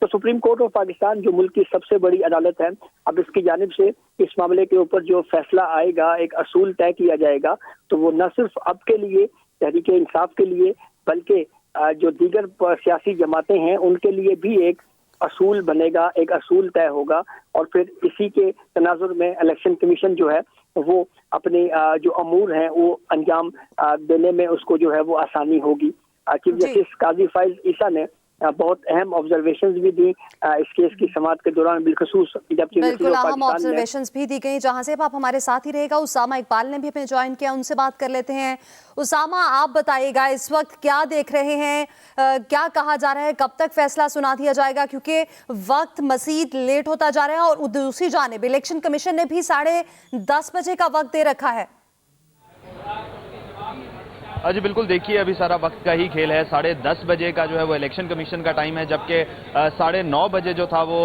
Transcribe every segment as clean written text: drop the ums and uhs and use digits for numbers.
تو supreme court of Pakistan جو ملک کی سب سے بڑی عدالت ہے، اب اس کی جانب سے اس معاملے کے اوپر جو فیصلہ آئے گا، ایک اصول طے کیا جائے گا، تو وہ نہ صرف اب کے لیے تحریک انصاف کے لیے بلکہ جو دیگر سیاسی جماعتیں ہیں ان کے لیے بھی ایک اصول بنے گا، ایک اصول طے ہوگا، اور پھر اسی کے تناظر میں الیکشن کمیشن جو ہے وہ اپنے جو امور ہیں وہ انجام دینے میں اس کو جو ہے وہ آسانی ہوگی۔ چیف جسٹس قاضی فائز عیسیٰ نے بہت اہم آبزرویشنز بھی دی اس کیس کی سماعت کے دوران، بالخصوص بالکل اہم آبزرویشنز بھی دی گئی۔ جہاں سے آپ ہمارے ساتھ ہی رہے گا، اسامہ اقبال نے بھی ہمیں جوائن کیا، ان سے بات کر لیتے ہیں۔ اسامہ، آپ بتائیے گا اس وقت کیا دیکھ رہے ہیں، کیا کہا جا رہا ہے، کب تک فیصلہ سنا دیا جائے گا؟ کیونکہ وقت مزید لیٹ ہوتا جا رہا ہے اور دوسری جانب الیکشن کمیشن نے بھی 10:30 بجے کا وقت دے رکھا ہے۔ جی بالکل، دیکھیے ابھی سارا وقت کا ہی کھیل ہے۔ 10:30 بجے کا جو ہے وہ الیکشن کمیشن کا ٹائم ہے، جبکہ 9:30 بجے جو تھا وہ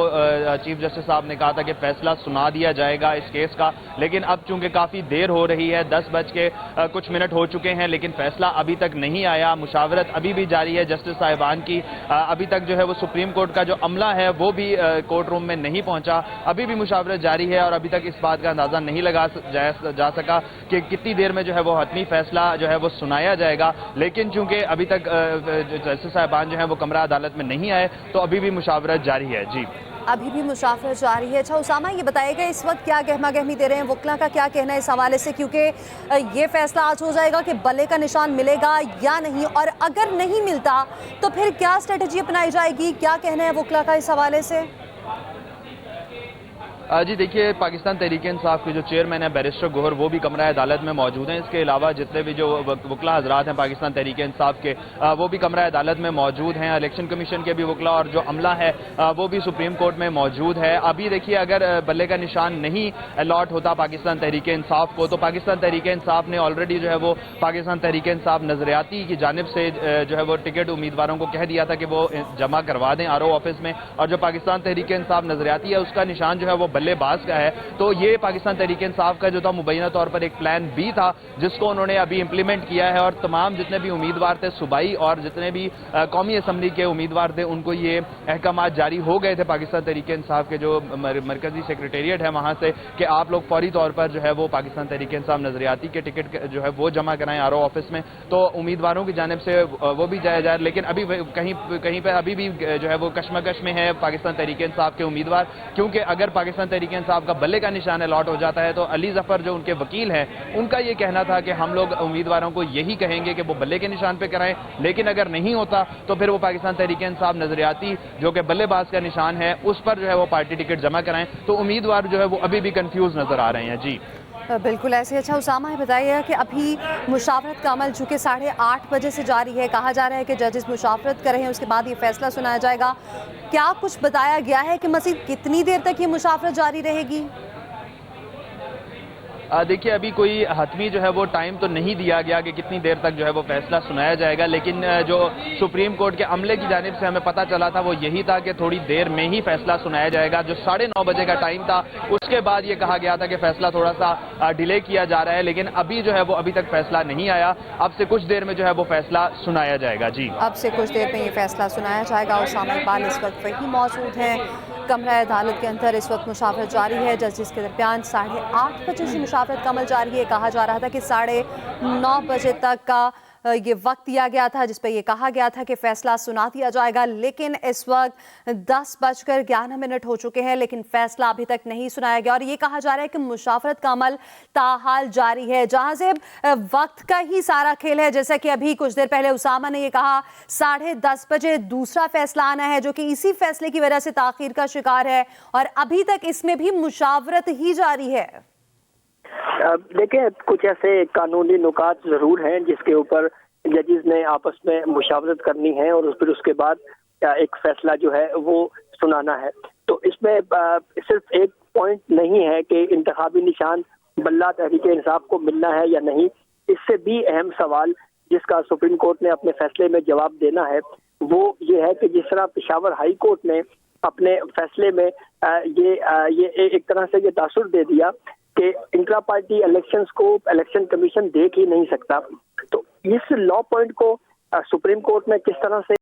چیف جسٹس صاحب نے کہا تھا کہ فیصلہ سنا دیا جائے گا اس کیس کا، لیکن اب چونکہ کافی دیر ہو رہی ہے، 10:00 ہو چکے ہیں، لیکن فیصلہ ابھی تک نہیں آیا۔ مشاورت ابھی بھی جاری ہے جسٹس صاحبان کی، ابھی تک جو ہے وہ سپریم کورٹ کا جو عملہ ہے وہ بھی کورٹ روم میں نہیں پہنچا، ابھی بھی مشاورت جاری ہے، اور ابھی تک اس بات کا اندازہ نہیں لگا جا سکا کہ کتنی دیر میں جو ہے وہ حتمی فیصلہ جو ہے وہ سنایا جائے گا۔ لیکن چونکہ ابھی تک جسٹس صاحبان جو ہیں وہ کمرہ عدالت میں نہیں آئے، تو ابھی بھی مشاورت جاری ہے۔ جی ابھی بھی مشاورت جاری ہے۔ اچھا اسامہ، یہ بتائیے گا اس وقت کیا گہما گہمی دے رہے ہیں وکلاء کا کیا کہنا ہے اس حوالے سے؟ کیونکہ یہ فیصلہ آج ہو جائے گا کہ بلے کا نشان ملے گا یا نہیں، اور اگر نہیں ملتا تو پھر کیا اسٹریٹجی اپنائی جائے گی؟ کیا کہنا ہے وکلاء کا اس حوالے سے؟ جی دیکھیے، پاکستان تحریک انصاف کے جو چیئرمین ہیں بیرسٹر گوہر، وہ بھی کمرہ عدالت میں موجود ہیں۔ اس کے علاوہ جتنے بھی جو وکلاء حضرات ہیں پاکستان تحریک انصاف کے، وہ بھی کمرہ عدالت میں موجود ہیں۔ الیکشن کمیشن کے بھی وکلاء اور جو عملہ ہے وہ بھی سپریم کورٹ میں موجود ہے۔ ابھی دیکھیے، اگر بلے کا نشان نہیں الاٹ ہوتا پاکستان تحریک انصاف کو، تو پاکستان تحریک انصاف نے آلریڈی جو ہے وہ پاکستان تحریک انصاف نظریاتی کی جانب سے جو ہے وہ ٹکٹ امیدواروں کو کہہ دیا تھا کہ وہ جمع کروا دیں RO آفس میں، اور جو پاکستان تحریک انصاف نظریاتی ہے اس کا نشان جو ہے وہ بلے باز کا ہے۔ تو یہ پاکستان تحریک انصاف کا جو تھا مبینہ طور پر ایک پلان بی تھا، جس کو انہوں نے ابھی امپلیمنٹ کیا ہے، اور تمام جتنے بھی امیدوار تھے صوبائی اور جتنے بھی قومی اسمبلی کے امیدوار تھے، ان کو یہ احکامات جاری ہو گئے تھے پاکستان تحریک انصاف کے جو مرکزی سیکریٹریٹ ہے وہاں سے، کہ آپ لوگ فوری طور پر جو ہے وہ پاکستان تحریک انصاف نظریاتی کے ٹکٹ جو ہے وہ جمع کرائیں RO آفس میں۔ تو امیدواروں کی جانب سے وہ بھی جایا جائے، لیکن ابھی کہیں پہ ابھی بھی جو ہے وہ کشمکش میں ہے پاکستان تحریک انصاف کے امیدوار، کیونکہ اگر پاکستان تحریک انصاف کا بلے کا نشان الاٹ ہو جاتا ہے تو علی ظفر جو ان کے وکیل ہیں، ان کا یہ کہنا تھا کہ ہم لوگ امیدواروں کو یہی کہیں گے کہ وہ بلے کے نشان پہ کرائیں، لیکن اگر نہیں ہوتا تو پھر وہ پاکستان تحریک انصاف نظریاتی جو کہ بلے باز کا نشان ہے اس پر جو ہے وہ پارٹی ٹکٹ جمع کرائیں۔ تو امیدوار جو ہے وہ ابھی بھی کنفیوز نظر آ رہے ہیں۔ جی بالکل ایسے۔ اچھا اسامہ، یہ بتائیے کہ ابھی مشاورت کا عمل چونکہ 8:30 بجے سے جاری ہے، کہا جا رہا ہے کہ ججز مشاورت کر رہے ہیں، اس کے بعد یہ فیصلہ سنایا جائے گا۔ کیا کچھ بتایا گیا ہے کہ مزید کتنی دیر تک یہ مشاورت جاری رہے گی؟ دیکھیے، ابھی کوئی حتمی جو ہے وہ ٹائم تو نہیں دیا گیا کہ کتنی دیر تک جو ہے وہ فیصلہ سنایا جائے گا، لیکن جو سپریم کورٹ کے عملے کی جانب سے ہمیں پتہ چلا تھا وہ یہی تھا کہ تھوڑی دیر میں ہی فیصلہ سنایا جائے گا۔ جو 9:30 بجے کا ٹائم تھا، اس کے بعد یہ کہا گیا تھا کہ فیصلہ تھوڑا سا ڈیلے کیا جا رہا ہے، لیکن ابھی جو ہے وہ ابھی تک فیصلہ نہیں آیا۔ اب سے کچھ دیر میں جو ہے وہ فیصلہ سنایا جائے گا۔ جی اب سے کچھ دیر میں یہ فیصلہ سنایا جائے گا۔ اسامہ اقبال اس وقت وہی موجود ہیں، کمرہ عدالت کے اندر اس وقت مشاورت جاری ہے، ججز کے درمیان 8:30 بجے سے مشاورت کا عمل جاری ہے۔ کہا جا رہا تھا کہ 9:30 بجے تک کا یہ وقت دیا گیا تھا، جس پہ یہ کہا گیا تھا کہ فیصلہ سنا دیا جائے گا، لیکن اس وقت 10:11 ہو چکے ہیں، لیکن فیصلہ ابھی تک نہیں سنایا گیا، اور یہ کہا جا رہا ہے کہ مشاورت کا عمل تاحال جاری ہے۔ جہاں سے وقت کا ہی سارا کھیل ہے، جیسا کہ ابھی کچھ دیر پہلے اسامہ نے یہ کہا 10:30 بجے دوسرا فیصلہ آنا ہے، جو کہ اسی فیصلے کی وجہ سے تاخیر کا شکار ہے، اور ابھی تک اس میں بھی مشاورت ہی جاری ہے۔ دیکھیں، کچھ ایسے قانونی نکات ضرور ہیں جس کے اوپر ججز نے آپس میں مشاورت کرنی ہے، اور پھر اس کے بعد ایک فیصلہ جو ہے وہ سنانا ہے۔ تو اس میں صرف ایک پوائنٹ نہیں ہے کہ انتخابی نشان بلہ تحریک انصاف کو ملنا ہے یا نہیں، اس سے بھی اہم سوال جس کا سپریم کورٹ نے اپنے فیصلے میں جواب دینا ہے وہ یہ ہے کہ جس طرح پشاور ہائی کورٹ نے اپنے فیصلے میں یہ ایک طرح سے یہ تاثر دے دیا کہ انٹرا پارٹی الیکشنز کو الیکشن کمیشن دیکھ ہی نہیں سکتا، تو اس لا پوائنٹ کو سپریم کورٹ نے کس طرح سے